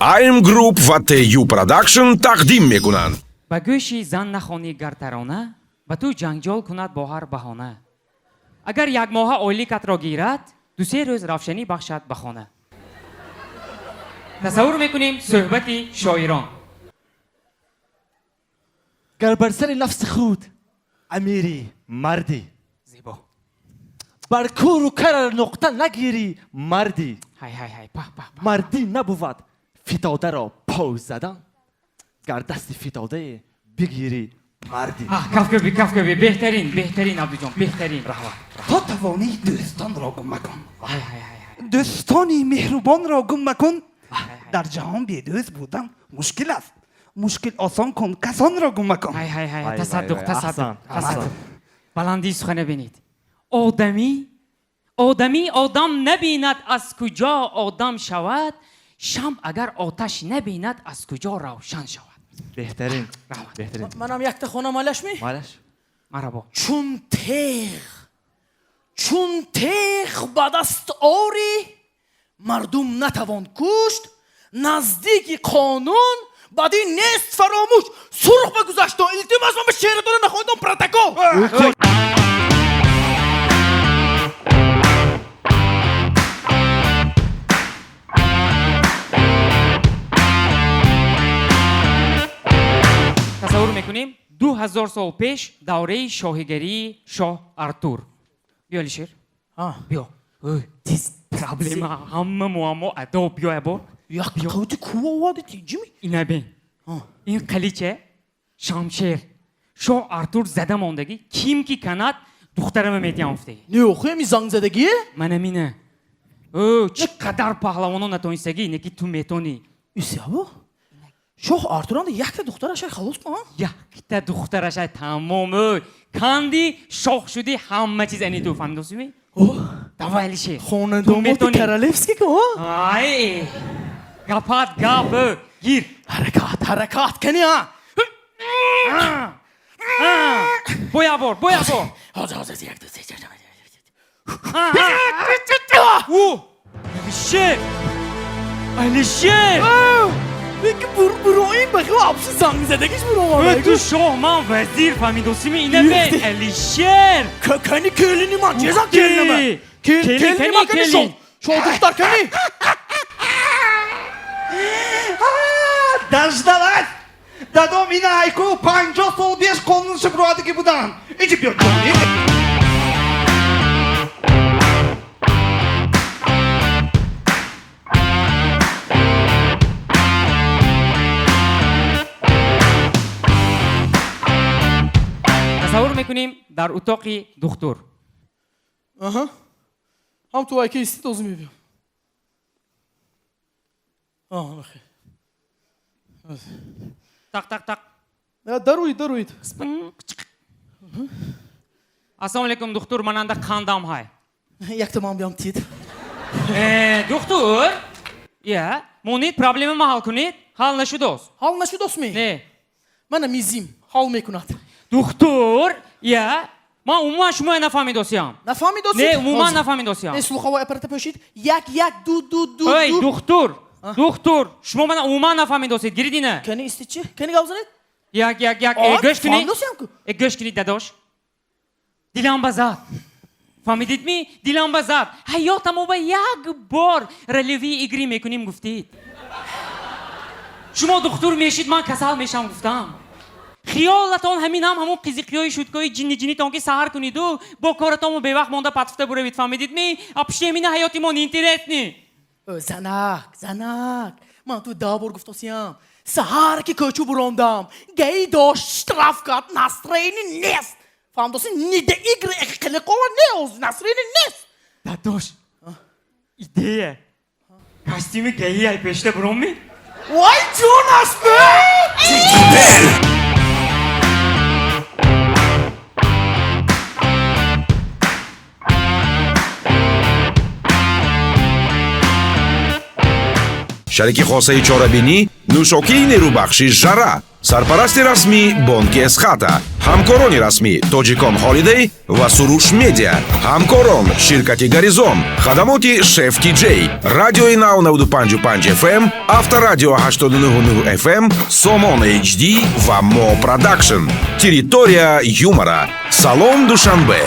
IM Group و TU Production تقدیم میکنند. با گوشی زن نخوانی گرترانه و تو جنجال کند با هر بهانه. اگر یک ماه اولیکت را گیرد دو سه روز روشنی بخشد به خانه. تصور میکنیم صحبتی شاعران. گر بر سر نفس خود امیری مردی، زیبا. بر کور و کر نقطه نگیری مردی. های په په. مردی نبود فتاده را پا زدن، گر دست فتاده بگیری مردی. کف کبی بهترین عبدو جان بهترین. تا توانی دوستان را گم مکن. های دوستانی مهربان را گم مکن. در جهان بی‌دوست بودن مشکل است. مشکل آسان کن، کسان را گم مکن. های تصدق. احسن. بلندی سخنه بینید. آدمی آدم نبیند از کجا آدم شود، شمع اگر آتش نبیند از کجا روشن شود. بهترین. منم یک تا خونم مالش می؟ مالش مرحبا. چون تیغ به دست آری مردم نتوان کشت، نزدیک قانون بعدی نیست فراموش. سرخ بگذشت و التماس من به شعرتون نخوندم پرتکو. تصور میکنیم 2000 سال پیش دوره شاهگری شاه ارتور. بیا لیشیر. بیا. دیس پرابلم همه معما ادا بیا با. یک قوت کوه آوادی تیجی می؟ اینه بین. این قلیچه شمشیر شاه ارتور زده ماندگی کیم کی کند دخترم میتیم افتگی. نه خوی می زنگ زدگی؟ من امینه. چقدر پهلوانو نتونستگی اینه که تو میتونی. ایسی ابو؟ شاه ارتوران یک تا دخترش خلاص کن. یک تا دخترش تمام کندی شاه شدی همه چیز اینی تو فهمیدی می؟ دوای لیشیر. خونه دومات کرالفسکی که آی گپات گپ گیر. حرکات کنی ها. بویا بور حاضر یک دو سه چهار. او لیشیر میگه برو این بخواه آبشی زنگ زدگیش برو تو شاه من وزیر فهمیدوسی می اینه بین الیشیر کنی کلینی من چیزا کلینی من کنی شو دختر کنی دژدلت دادم این هایکو 50 سال پیش قانون شبرادگی بودن. اینجا بیاد کنی. تصور میکنیم در اتاق دکتر. هم تو که ایستی دوزی میبیم. بخیر. تق دروید. السلام علیکم دکتر مننده کندم های. یک تمام بیام تید. دکتر یا مونید پرابلم ما حل کنید حل نشدوست. حال نشد دوست می؟ نه من میزیم حال میکند. دکتر یا ما عموما شما نفهمیدوسیم. نفهمیدوسی؟ نه عموما نفهمیدوسیم. اسلوخ و اپرت پوشید یک دو. ای دکتر شما من عموما نفهمیدوسید گیریدی نه؟ کنی استی چی؟ کنی گوزنید؟ یک گوش کنی؟ گوش کنی داداش. دیلم بزاد. فهمیدید می؟ دیلم بزاد. حیاتمو با یک بار رلیوی اگری میکنیم گفتید. شما دکتر میشید من کسل میشم گفتم. خیالتان همین همون قیزیقیای شدگاهی جنی تان که سهر کنید و با کارتامو به وقت مانده پتفته بروید فهمیدید می؟ اپشتی همین حیاتی من اینترنت نی. زنک من تو دابور گفتوسیم سهر که کوچو براندم گی داشت رفت نصرینی نیست. فهمدوسی نیده ایگر اخلقو نیوز نصرینی نیست. داداش ایده کاستیمی گیی های پشته برام می؟ وای جونش به! шарики хосаи чорабинӣ, нӯшокии нерӯбахши «Жара», сарпарасти расмӣ Бонки Эсхата, ҳамкорони расмӣ Тоҷикон Ҳолидей ва Суруш Медиа, ҳамкорон ширкати Гаризон, хадамоти Шеф Тиҷей, Радиои Нав 95.5 FM, Авторадио 89.9 FM, Сомон HD ва Мо Продакшн. Территория юмора. Салон Душанбе.